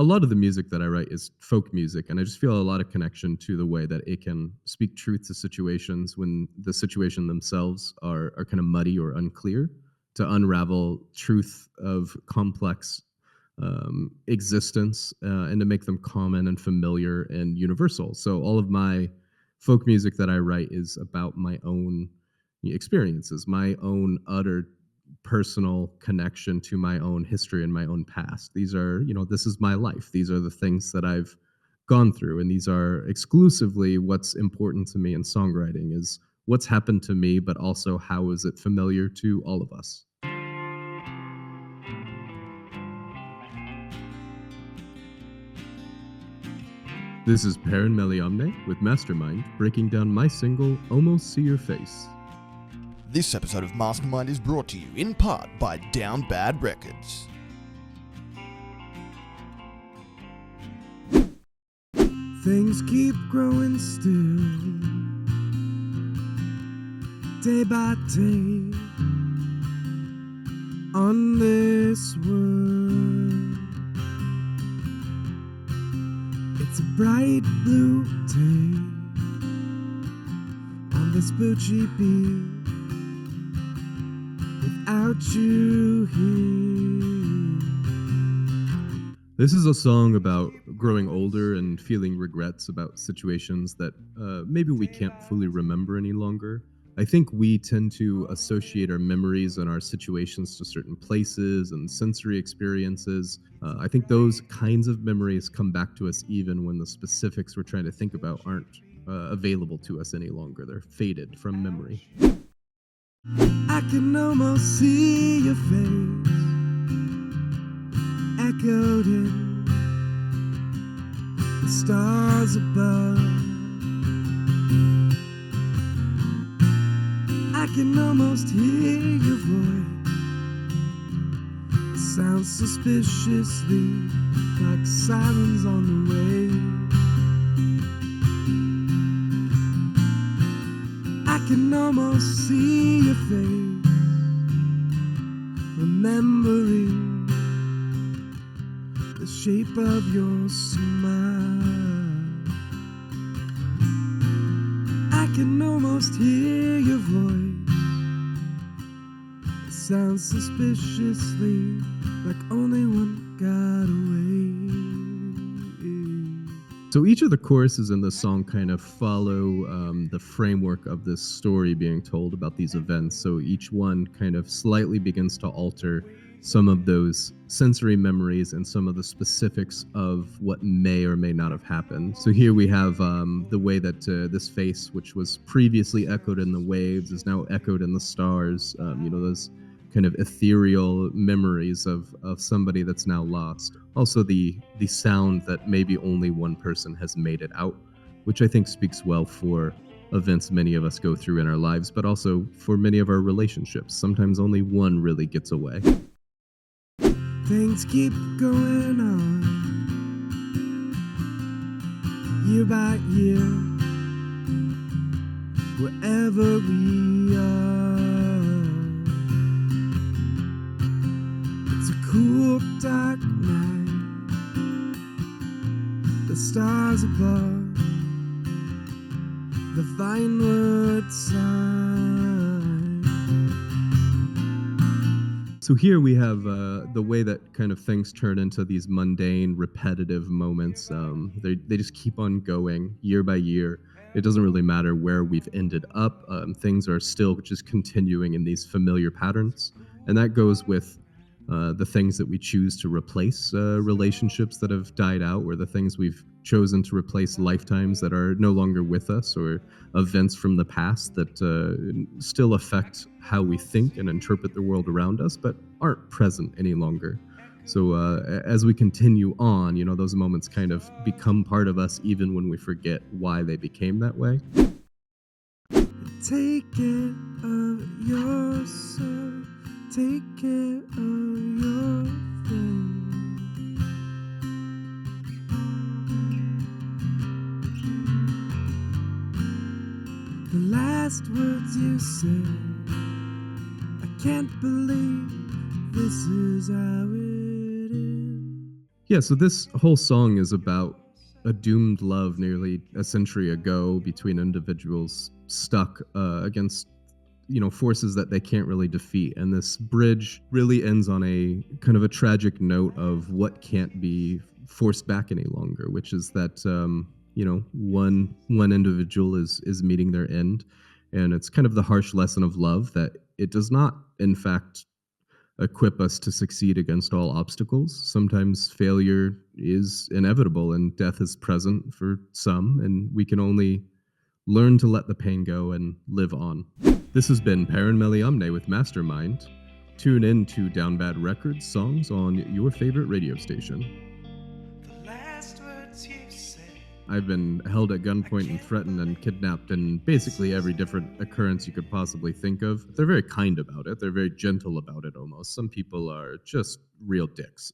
a lot of the music that I write is folk music, and I just feel a lot of connection to the way that it can speak truth to situations when the situation themselves are kind of muddy or unclear, to unravel truth of complex existence, and to make them common and familiar and universal. So all of my folk music that I write is about my own experiences, my own utter personal connection to my own history and my own past. These are, this is my life. These are the things that I've gone through, and these are exclusively what's important to me in songwriting is what's happened to me, but also how is it familiar to all of us. This is Peren Meliamne with Mastermind, breaking down my single, Almost See Your Face. This episode of Mastermind is brought to you in part by Down Bad Records. Things keep growing still, day by day, on this world. It's a bright blue day on this bougie beach. Without you here. This is a song about growing older and feeling regrets about situations that maybe we can't fully remember any longer. I think we tend to associate our memories and our situations to certain places and sensory experiences. I think those kinds of memories come back to us even when the specifics we're trying to think about aren't available to us any longer. They're faded from memory. I can almost see your face echoed in the stars above. I can almost hear your voice. It sounds suspiciously like sirens on the way. I can almost see your face, remembering the shape of your smile. I can almost hear your voice. It sounds suspiciously like only one got away. So each of the choruses in the song kind of follow the framework of this story being told about these events. So each one kind of slightly begins to alter some of those sensory memories and some of the specifics of what may or may not have happened. So here we have the way that this face, which was previously echoed in the waves, is now echoed in the stars. Those kind of ethereal memories of somebody that's now lost. Also the sound that maybe only one person has made it out, which I think speaks well for events many of us go through in our lives, but also for many of our relationships. Sometimes only one really gets away. Things keep going on, year by year, wherever we are. It's a cool, dark night, the stars above, the Vinewood side. So here we have the way that kind of things turn into these mundane, repetitive moments. They just keep on going year by year. It doesn't really matter where we've ended up. Things are still just continuing in these familiar patterns. And that goes with the things that we choose to replace relationships that have died out, or the things we've chosen to replace lifetimes that are no longer with us, or events from the past that still affect how we think and interpret the world around us, but aren't present any longer. So as we continue on, those moments kind of become part of us even when we forget why they became that way. Take care of yourself. Take care of your friend. The last words you said, I can't believe this is how it ends. Yeah, so this whole song is about a doomed love nearly a century ago between individuals stuck against forces that they can't really defeat, and this bridge really ends on a kind of a tragic note of what can't be forced back any longer, which is that one individual is meeting their end, and it's kind of the harsh lesson of love that it does not in fact equip us to succeed against all obstacles. Sometimes failure is inevitable and death is present for some, and we can only learn to let the pain go and live on. This has been Peren Meliamne with Mastermind. Tune in to Down Bad Records songs on your favorite radio station. I've been held at gunpoint and threatened and kidnapped and basically every different occurrence you could possibly think of. They're very kind about it. They're very gentle about it almost. Some people are just real dicks.